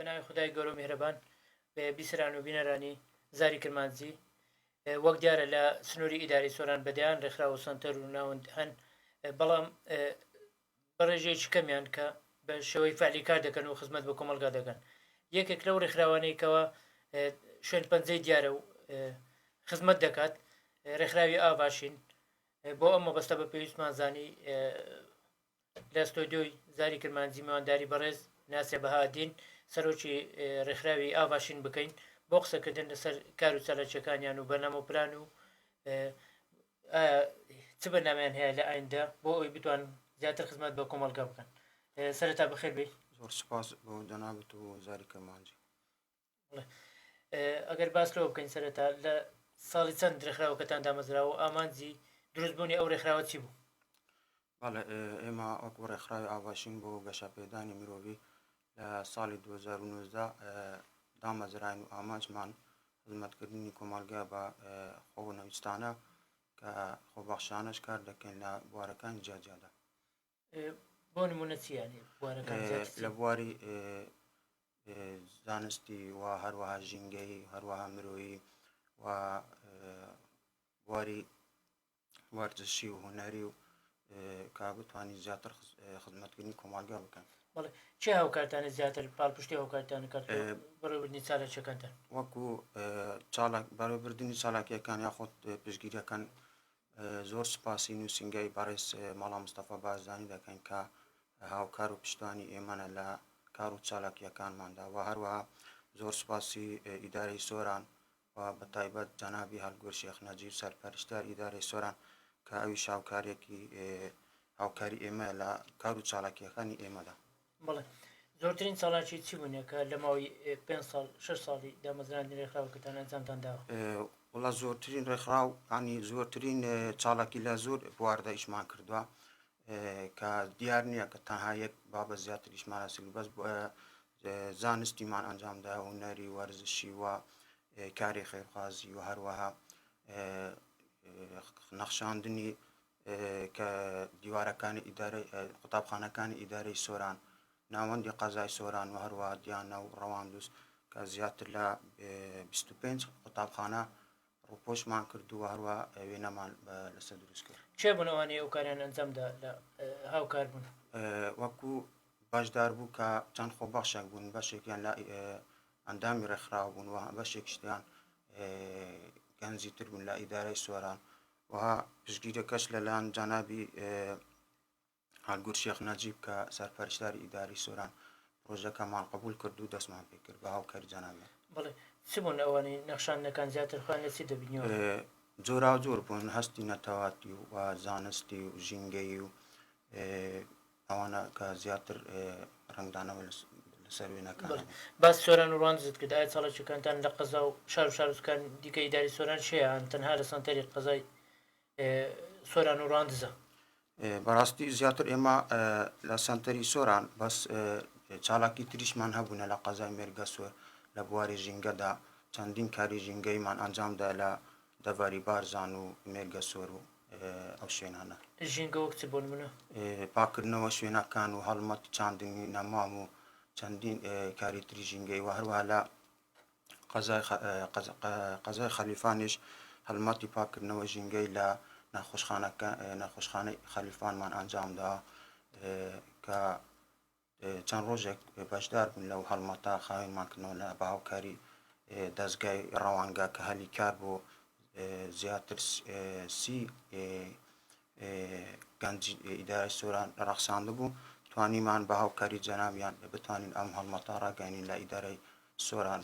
بەناوی خدای گەورە و میهرەبان بیسران و بینەرانی زاری کرمانجی وەک دیارە لە سنووری ئیداری سۆران بەدیان ڕێکخرا و سنتەر و ناوەند هەن بەڵام بەڕێژەیەکی کەمیان کە بە شێوەی فعلی کار دەکەن و خزمەت بە کۆمەلگا دەکەن. یەکێک لەو ڕێکخراوانەیەکەوە شوێن پەنجەی دیارە و خزمەت دەکات ڕێکخراوی ئاواشین بۆ ئەم مەبەستە بە پێویستمان زانی لە ستۆدیۆی زاری کرمانجی میوانداری بەڕێز ناسێ بەهادین سەرۆکی ڕێکخراوی ئاواشین بکەین بۆ قسەکردن لەسەر کار و چالاکیەکانیان و بەرنامە و پلان و چ بەرنامەیان هەیە لە ئایندا بۆ ئەوی بتوان زیاتر خزمەت بە کۆمەلگا بکەن. سەرەتا بەخێر بێ. زۆر سپاس بۆ جەنابەت و زاری کرمانجی. ئەگەر باس لەوە بکەین سەرەتا لە ساڵی چەند ڕێکخراوەکەتان دامەزراوە و ئامانجی دروستبوونی ئەو ڕێکخراوە چی بوو؟ ئێمە وەکو ڕێکخراوی ئاواشین بۆ گەشەپێدانی مرۆڤی لە ساڵی 2019 دامەزراین و ئامانجمان خزمەتکردنی کۆمەلگا بە خۆنەویستانە کە خۆبەخشانەش کار دەکەین لە بوارەکانی جیاجیادا. بۆ نمونە چیانی لە بواری زانستی و هەروەها ژینگەی هەروەها مرۆیی و بواری وەرزشی و هونەری و کا بتوانین زیاتر خزمەتکردنی کۆمەلگا بکەن. بەڵێ چه هاوکارتانە زیاتر پاڵپشتی هاوکارتان کرد بەڕێوەبردنی چالاکیەکانتان؟ وەکو بەڕێوەبردننی چالاکیەکان یاخۆت پشتگیریەکان زۆر سوپاسی نووسنگای بەڕێز مەڵا مستەفا بارزانی دەکەین کە هاوکار و پشتوانی ئێمەنە لە کار و چالاکیەکانماندا و هەروەها زۆر سوپاسی ئیدارەی سۆران و بە تایبەت جەنابی هەڵگۆر شێخ نەجیب سەرپەرشتیار ئیدارەی سۆران کە ئەویش هاوکاری ئێمە لە کار و چالاکیەکانی ئێمەدا. بەڵێ زۆرترین چالاکی چی بوونە کە لە ماوەی 5 ساڵ 6 ساڵی دامەزراندنی ڕێکخراوەکەتان ئەنجامتان داوە؟ وڵا زۆرترین ڕێکخراو ینی زۆرترین چالاکی لە زۆر بواردا ئیشمان کردووە کە دیار نییە کە تەنها یەک بابەت زیاتر ئیشمان ئەسیل بەس زانستیمان ئەنجامدا و هونەری وەرزشی و کاری خێرخوازی و هەروەها نەخشاندنی کە دیوارەکانی قوتابخانەکانی ئیدارەی سۆران ناوەندی قەزای سۆران و هەروەها دیانە و ڕەواندووس کە زیاتر لە 25 قوتابخانە ڕووپۆشمان کرد و هەروە وێنەمان لەسەر دروست کرد. چێ بوون ئەوانەیە ئەو کاریان ئەنجامدا لە هاوکار بوون؟ وەکو باشدار بوو کە چەند خۆبەخشێک بوون، بەشێکیان لە ئەندامی ڕێکخراو بوون و بەشێک شتیان گەنجیتر بوون لە ئیدارەی سۆران و پشتگیریەکەش لەلایەن جەنابی هەڵگۆر شێخ نەجیب کە سەرپەرشتیاری ئیداری سۆران پرۆژەکەمان قبول کرد و دەستمان پێ کرد بە هاوکاری جەنابی. بەڵێ چ بوون ئەوانەی نەخشاندنەکان زیاتر خوان لە چی دەبینیەوە؟ جۆرا جۆر بوون، هەستی نەتەواتی و زانستی و ژینگەی و ئەوانە کە زیاتر ڕنگدانەوە لەسەر وێنەکان. باس سۆران و ڕوانزت کرد، ئایا چالاکیەکانتان لە قەزا و شار و شارۆچکان دیکە ئیداری سۆران شەیان تەنها لە سەنتەری قەزای سۆران و ڕاندزە؟ بەڕاستی زیاتر ئێمە لە سەنتەری سۆران بەس چالاکی تریشمان هەبوونە لە قەزای مێرگە سۆر لە بواری ژینگەدا چەندین کاری ژینگەیمان ئەنجامدا لە دەڤەری بارزان و مێرگە سۆر و ئەو شوێنانە. ژینگە وەک چ بۆ نمونە؟ پاکردنەوە شوێنەکان و هەڵمەت چاندنی نەمام و چەندین کاری تری ژینگەی و هەروە لە قەزای خەلیفانیش هەڵمەتی پاکردنەوە ژینگەی لە نەخۆشخانەی خەلیفانمان ئەنجامدا کە چەند ڕۆژێک بەشدار بوون لەو هەڵمەتە خاوێنمانکردنەوە لە بە هاوکاری دەستگای ڕەوانگا کە هەلی کار بۆ زیاتر سی گەنجی ئیدارەی سۆران ڕەخساندە بوو توانیمان بە هاوکاری جەنابیان بتوانین ئەم هەڵمەتە ڕاگەیەنین لە ئیدارەی سۆران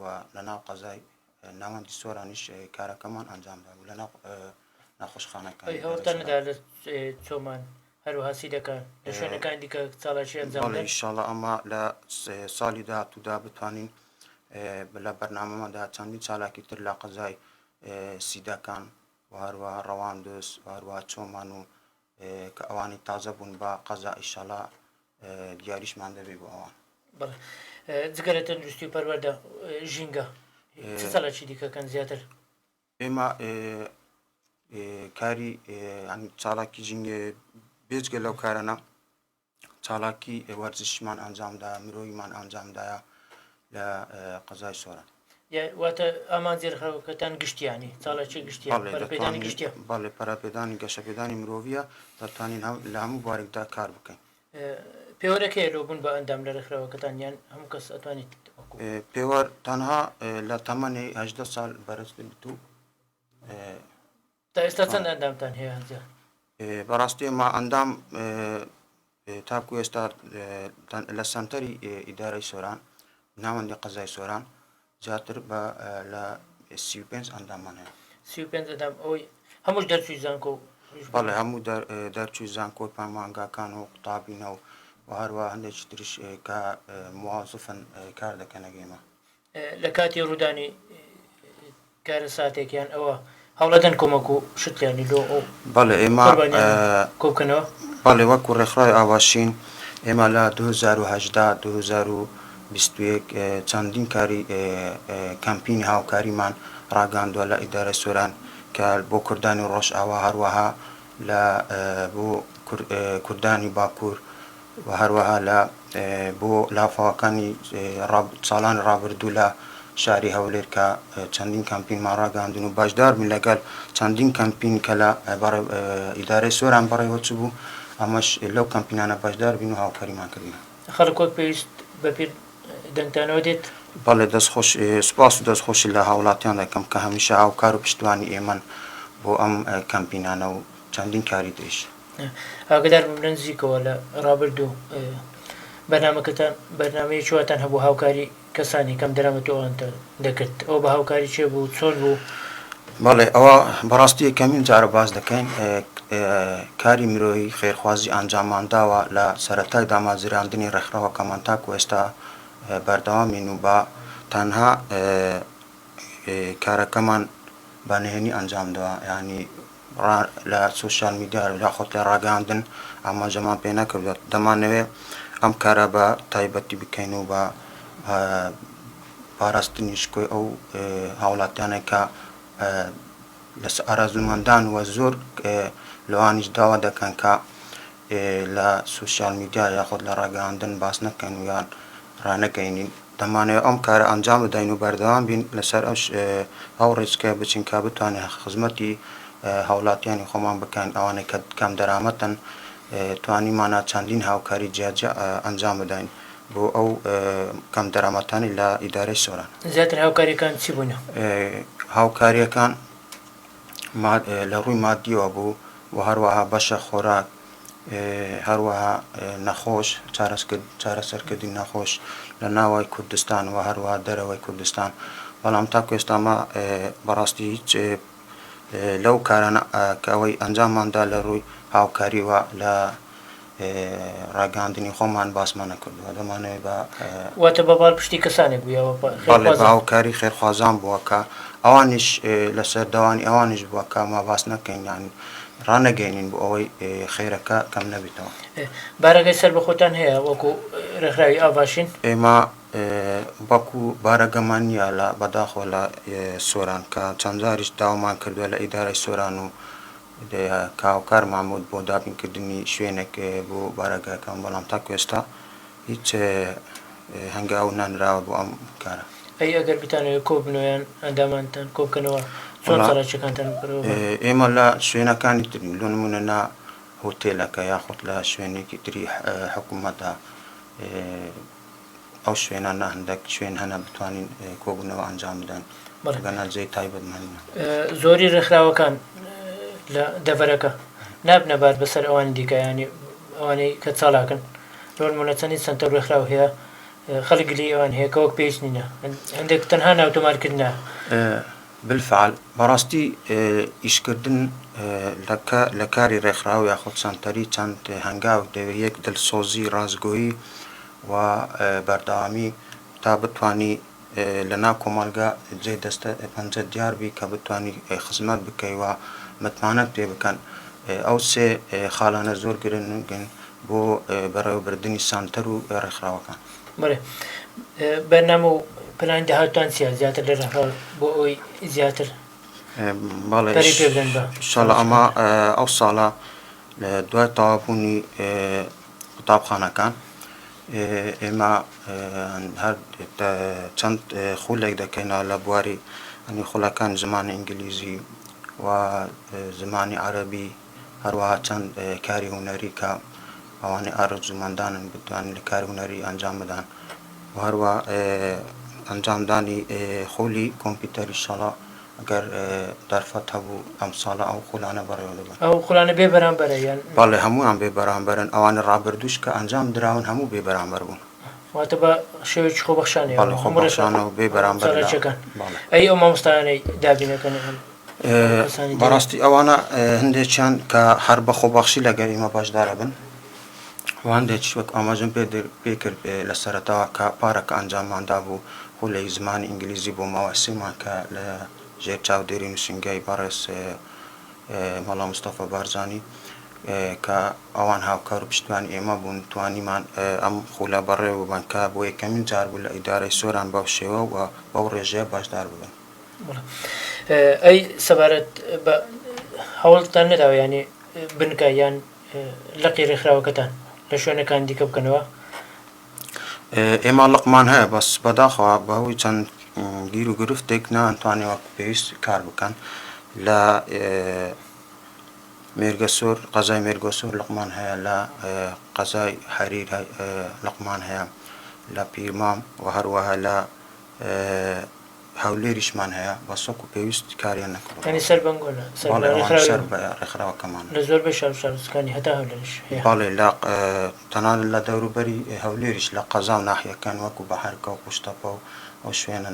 و لەناو قەزای ناوەندی سۆرانیش کارەکەمان ئەنجامدا بوو لەناو نەخۆشخانەکان. هەوڵتان نەدا لە چۆمان هەروەها سی دەکەن لە شوێنەکان دیکە چالاکی ئەنجام بدەن؟ ئینشاڵڵا ئەمە لە ساڵی داهاتوودا بتوانین لە بەرنامەمەدا چەندین چالاکی تر لە قەزای سیدەکان و هەروەها ڕەواندوس و هەروەها چۆمان و کە ئەوانی تازە بوون بە قەزا ئینشاڵڵا دیاریشمان دەبێت بۆ ئەوان. بەڵێ جگەرە تەندروستی و پەروەردە ژینگە چ چالاکی دیکەکەن زیاتر؟ ئێمە کاری چالاکی ژینگە بێجگە لەو کارانە چالاکی وەرزشمان ئەنجامدا، مرۆیمان ئەنجامدایە لە قەزای سۆران واتە ئامانجی ڕێکخراوەکەتان گشتیانی چاڵکی گشتیان پەرپێدانی گشتیە بەڵێ پەراپێدانی گەشەپێدانی مرۆڤە دەتوانین لە هەموو بارێکدا کار بکەین پێوەرەکەی لۆبوون بە ئەندام لە ڕێکخراوەکەتان یان هەموو کەس ئەتوانیت پێوەەر تەنها لە تەمەنی 18 ساڵ بەرزت بتوو تا ئێستا چەند ئەندامتان هەیە بەڕاستی ئێمە ئەندام تاکو ئێستا لە سنتەری ئیدارەی سۆران ناوەندی قەزای سۆران زیاتر بە لە 35 ئەندامان هەیە 35 ئەندام ئەوەی هەمووش دەرچووی زانکۆ بەڵێ هەموو دەرچووی زانکۆ پامانگاکان و قوتابینە و هەروە هەندێکی تریش کە موازفن کار دەکەن ئێمە لە کاتی ڕوودانی کارە ساتێکیان ئەوە هەوڵەدەن کۆمەک و شتیانی لۆ بەڵێ ئێمە کۆبکەنەوە بەڵێ وەکو ڕێکخراوی ئاواشین ئێمە لە 2010 2021 چەندین کاری کەمپینی هاوکاریمان ڕاگەاندووە لە ئیدارە سۆران کە بۆ کوردانی ڕۆژ ئاوا هەروەها لە بۆ کوردانی باکوور و هەروەها لە بۆ لافاوەکانی ساڵانی ڕابردوو لە شاری هەولێر کە چەندین کەمپینمان ڕاگەاندون و باشدار بوون لەگەڵ چەندین کەمپین کە لە ئیدارەی سۆران بەڕێوە چ بوو ئەمەش لەو کەمپینانە باشدار بین و هاوکاریمان کردین خەڵک وەک پێویست بەپیر دەنگتانەوە دێت بەڵێ دەستخۆش سوپاس و دەستخۆشی لە هاوڵاتیان دەکەم کە هەمیشە هاوکار و پشتیوانی ئێمەن بۆ ئەم کەمپینانە و چەندین کاری دێش ئاگدار بن نزیکەوە لە ڕابردوو بەرنامەکەتان بەرنامەیە چواتان هەبوو هاوکاری کەسانی کەم دەرامەتەوەوانتە دەکرد ئەو بە هاوکاری چێ بوو چۆن بوو بەڵێ ئەوە بەڕاستی کەمین جارە باز دەکەین کاری مرۆیی خێرخوازی ئەنجامانداوە لە سەرەتای دامازراندنی ڕێکخراوەکەمان تاکو ئێستا بەردەوامین و بە تەنها کارەکەمان بە نهێنی ئەنجامدەوە ینی لە سوشال میدیا لە خۆت لێ ڕاگەاندن ئاماژەمان پێ نەکردوێت دەمانەوێت ئەم کارە بە تایبەتی بکەین و بە پاراستنی شکۆی ئەو هاوڵاتیانێک کە لە ئارازومەندان وە زۆر لەوانیش داوا دەکەن کە لە سوشال میدیا یاخۆت لە ڕاگەاندن باس نەکەن و یان ڕانەگەینین دەمانەوێت ئەم کارە ئەنجام بدەین و بەردەوام بین لەسەر ئەو ڕێچکە بچین کا بتوانێت خزمەتی هاوڵاتیانی خۆمان بکەین ئەوانەی کە کەم دەرامەتن توانیمانە چەندین هاوکاری جیاجە ئەنجام بدەین بۆ ئەو کەم دەرامەتانی لە ئیدارەی سۆران زیاتر هاوکاریەکان چی بوون هاوکاریەکان لە ڕووی مادیەوە بوو و هەروەها بەشە خۆراک هەروەها نەخۆش چارەسەرکردنی نەخۆش لە ناوای کوردستان و هەروەها دەرەوەی کوردستان بەڵام تاکو ئێستاما بەڕاستی هیچ لەو کارانە کە ئەوەی ئەنجامماندا لە ڕووی هاوکاریوە لە ڕاگەاندنی خۆمان باسمان نەکردووە دەمانەوێت بە واتە بەباڵ پشتی کەسانێک بوویەوە بە هاوکاری خێرخوازان بووە کە ئەوانیش لەسەر دەوانی ئەوانیش بووە کە ما باس نەکەین یان ڕانەگەینین بۆ ئەوەی خێرەکە کەم نەبێتەوە بارەگەی سەر بەخۆتان هەیە وەکو ڕێکخراوی ئاواشین ئێمە وەکو بارەگەمان نیە لە بەداخۆ لە سۆران کە چەند جاریش داوامان کردووە لە ئیدارەی سۆران و کاوکارمان بۆ دابینکردنی شوێنێک بۆ بارەگەکان بەڵام تاکو ئێستا هیچ هەنگاو نانراوە بۆ ئەم کارە ئەی ئەگەر بتانەوێت کۆ بنەوەیان ئەندامانتان کۆ بکەنەوە چۆن سەرچەکانتان ئێمە لە شوێنەکانی ترین لۆ نمونە نا هۆتێلەکە یاخود لە شوێنێکی تری حکوومەتە ئەو شوێنانە هەندێک شوێن هەنە بتوانین کۆبوونەوە ئەنجام بدەن گەناجێی تایبەتمەندە زۆری ڕێکخراوەکان لە دەڤەرەکە نابنەبات بەسەر ئەوانی دیکە ینی ئەوانەی کە چاڵاکن لۆنمونە چەندی چەندە ڕێکخراو هەیە خەڵگلی ئەوان هەیە کەوەک پێویست نینە هەندێک تەنها ناوتۆمارکردنە بالفعل بەڕاستی ئیشکردن لە کاری ڕێکخراو یاخود سەنتەری چەند هەنگاو دەوێت یەک دڵسۆزی ڕازگۆیی و بەردەوامی تا بتوانی لە ناو کۆمەلگا جێ دەستە پەنجە دیاربی کە بتوانی خزمەت بکەیت و متمانەت پێ بکەن ئەو سێ خاڵانە زۆر گرنگن بۆ بەڕێوەبردننی سانتەر و ڕێکخراوەکان بەرنامە و پلانی داهاتوان چیە زیاتر لە ڕێکخراو بۆ ئەوی زیاتر ئینشاڵڵا ئەمە ئەو ساڵە لە دوای تەوابوونی قوتابخانەکان ئێمە هەر چەند خولێک دەکەینە لە بواری ئەنی خولەکان زمانی ئینگلیزی و زمانی عەرەبی هەروەها چەند کاری هونەری کە ئەوانەی ئارەزومەندانن بتوانن لە کاری هونەری ئەنجام بدەن و هەروە ئەنجامدانی خولی کۆمپیوتەری شەڵە ئەگەر دەرفەت هەبوو ئەم ساڵە ئەو خولانە بەڕێوە دەبن ئەو خولانە بێ بەرامبەرە یان بەڵێ هەمووان بێ بەرامبەرن ئەوانە ڕابردووش کە ئەنجام دراون هەموو بێ بەرامبەر بوون واتە بە شێوەیەکی خۆبەخشانێ بەڵێ خۆبەخشانە و بێ بەرامبەر چەکەن ئەی ئەو مامۆستایانەی دابینەکەن بەڕاستی ئەوانە هەندێکیان کە هەر بە خۆبەخشی لەگەر ئێمە باشدارە بن هەندێک وەک ئاماژم پێ کرد لە سەرەتاوە کە پارەکە ئەنجامماندا بوو خولەی زمانی ئینگلیزی بۆ ماوەی سێمان کە لە ژێر چاودێری نووسینگای بەڕێز مەڵا مستەفا بارزانی کە ئەوان هاوکار و پشتیوانی ئێمە بوون توانیمان ئەم خولە بەڕێوە بن کە بۆ یەکەمین جار بوو لە ئیدارەی سۆران بەو شێوە و بەو ڕێژەیە باشدار ببن ئەی سەبارەت بە هەوڵتان نەداوە ینی بنکە یان لەقی ڕێکخراوەکەتان لە شوێنەکان دیکە بکەنەوە ئێمە لەقمان هەیە بەس بەداخەوە بەهۆی چەند گیر و گرفتێک ناتوانێت پێویست کار بکەن لە مێرگەسۆر قەزای مێرگەسۆر لەقمان هەیە لە قەزای حەریر لەقمان هەیە لە پیرمام و هەروەها لە هەولێریشمان هەیە بەسەک و پێویست کاریان نەکردووە ینی سەر بەنگۆنە سەر بە ڕێکخراوەکەمان لە زۆربەی شارستەکانی هەتا هەولێریش باڵێ لە تەنانەت لە دەوروبەری هەولێریش لە قەزا و ناحیەکان وەکو بەهارکە و قوشتەپە و ئەو شوێنە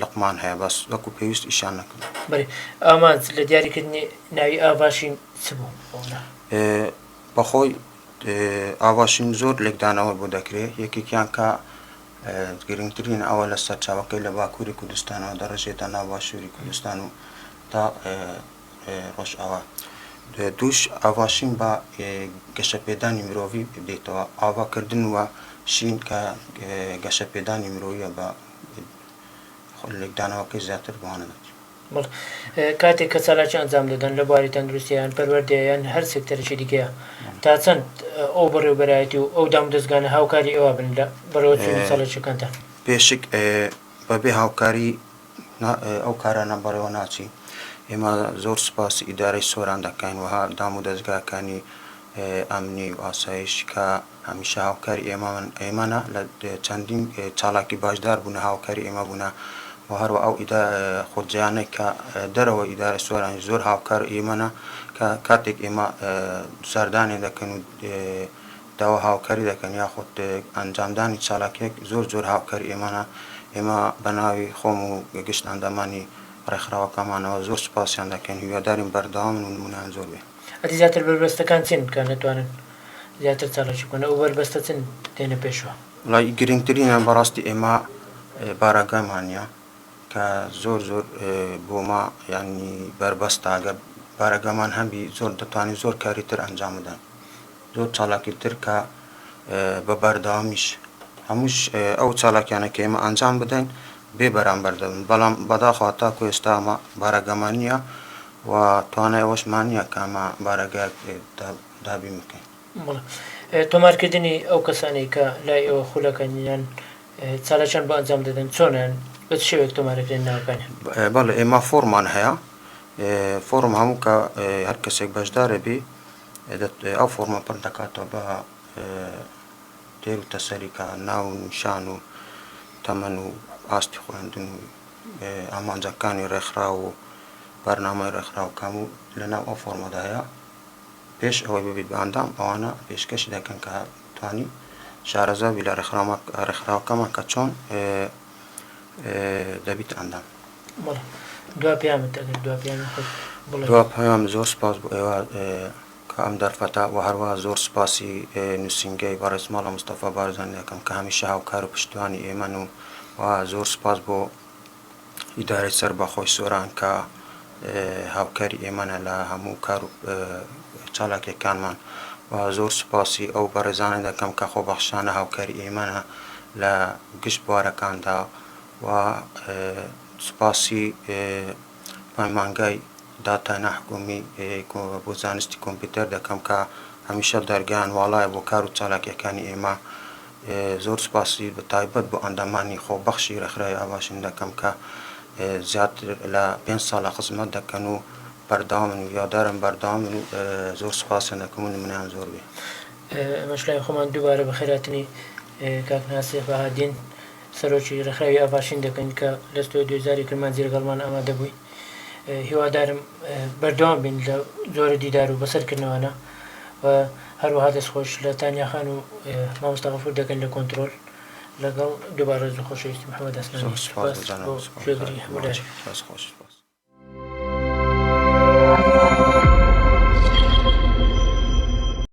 لەقمان هەیە بەس وەکو پێویست ئیشان نەکرد بەێ ئامانج لە دیاریکردنی ناوی ئاواشین چ بوو بەخۆی ئاواشین زۆر لێکدانەوە بۆ دەکرێت یەکێکیان کە گرنگترین ئەوە لە سەرچاوەکەی لە باکووری کوردستانەوە دەڕژێتە ناو باشووری کوردستان و تا ڕۆژئاوا دووش ئاواشین بە گەشەپێدانی مرۆڤی بدێتەوە ئاواکردن وە شین کە گەشەپێدانی مرۆڤیە بە لێکدانەوەکەی زیاتر بوانەدەێت کاتێک کە چالاکی ئەنجام دەدەن لە بواری تەندروستیان پەروەردەیان هەر سێکتەرێکی دیکەیە تا چەند ئەو بەڕێوەبەرایەتی و ئەو دام دەستگانە هاوکاری ئێوە بن لە بەرەوە چالاکیەکانتان پێشک بەبێ هاوکاری ئەو کارانە بەڕێوە ناچی ئێمە زۆر سپاسی ئیدارەی سۆران دەکەین وها دام و دەستگاکانی ئەمنی و ئاسایش کە هەمیشە هاوکاری ئێمەە لە چەندین چالاکی باشدار بوون هاوکاری ئێمە بوون و هەروە ئەو خۆجیانەی کە دەرەوە ئیدارە سۆرانی زۆر هاوکار ئێمەە کە کاتێک ئێمە ساردانێ دەکەن و داوە هاوکاری دەکەن یاخود ئەنجامدانی چالاکێک زۆر هاوکاری ئێمەە ئێمە بەناوی خۆم و گەشت ئەندامانی ڕێکخراوەکەمانەوە زۆر سپاسیان دەکەن هیوادارین بەردەوام و نمونەیان زۆر بێ ئەتی زیاتر بربەستەکان چین کە نەتوانن زیاتر چالاکی بکەن ئەو بربەستە چن دێنە پێشوە وڵای گرنگترینیان بەڕاستی ئێمە بارەگەمانە کە زۆر بۆمە ینی بربەستە ئەگەر بارەگەمان هەبی زۆر دەتوانین زۆر کاری تر ئەنجام بدەن زۆر چالاکی تر کە بە بەردەوامیش هەمووش ئەو چالاکیانە کە ئێمە ئەنجام بدەین بێ بەرامبەر دەبن بەڵام بەداخەوە تاکو ئێستا ئەمە بارەگەمان نییە و توانای ئەوەشمان نییە کە ئەمە بارەگایەک دابین بکەین تۆمارکردنی ئەو کەسانی کە لای ئەوە خولەکەنیان چالاکیان بۆ ئەنجام دەدەن چۆنیان بە شێوێک تۆمارەکردن ناوەکانیان بەڵێ ئێمە فۆرمان هەیە فۆرم هەموو کە هەر کەسێک بەشدارە بێ ئەو فۆرمە پڕ دەکاتەوە بە تێر و تەسەری کە ناو و نیشان و تەمەن و ئاستی خوێندن و ئامانجەکانی ڕێکخرا و بەرنامەی ڕێکخراوەکەم و لەناو ئەو فۆرمەدا هەیە پێش ئەوەی ببیت بە ئەندام ئەوانە پێشکەشی دەکەن کە توانی شارەزاوی لە ڕێکخراوەکەمان کە چۆن دەبیت ئەندام دوا پەیام زۆر سپاس بۆ ئێوە کە ئەم دەرفەتە و هەروە زۆر سپاسی نووسینگەی بەڕێز ماڵە مستەفا بارزانی دەکەم کە هەمیشە هاوکار و پشتیوانی ئێمەن و زۆر سپاس بۆ ئیدارەی سەربەخۆی سۆران کە هاوکاری ئێمەە لە هەموو کار و چالاکیەکانمان و زۆر سپاسی ئەو بەڕێزانە دەکەم کە خۆبەخشانە هاوکاری ئێمەە لە گشت بوارەکاندا و سپاسی پەیمانگای داتای نەحکومی بۆ زانستی کۆمپیوتەر دەکەم کە هەمیشە دەرگیان واڵایە بۆ کار و چالاکیەکانی ئێمە زۆر سپاسی بە تایبەت بۆ ئەندامانی خۆبەخشی ڕێکخراوی ئاواشین دەکەم کە زیاتر لە 5 ساڵە خزمەت دەکەن و بەرداوامن و یادارم بەرداوامن و زۆر سپاسیان دەکەم و نمونەیان زۆر بێ. ئەمەش لای خۆمان دووبارە بە خێراتنی کاک ناسێف بەهادین سەرۆکی ڕێکخراوی ئاواشین دەکەن کە لە ستۆدیۆ کرمانجی لەگەڵمان ئامادە بووی. هیوادارم بەردەوام بین لە زۆرە دیدار و بەسەرکردنەوەانە و هەروەها دەستخۆش لە تانیاخان و مامۆستا غەفور دەکەن لە کۆنتترۆل لەگەڵ دووبارە زۆر خۆشەویستی محەممەد ئەسنانی. زۆر سپاس بۆ شێگری هەموو لای.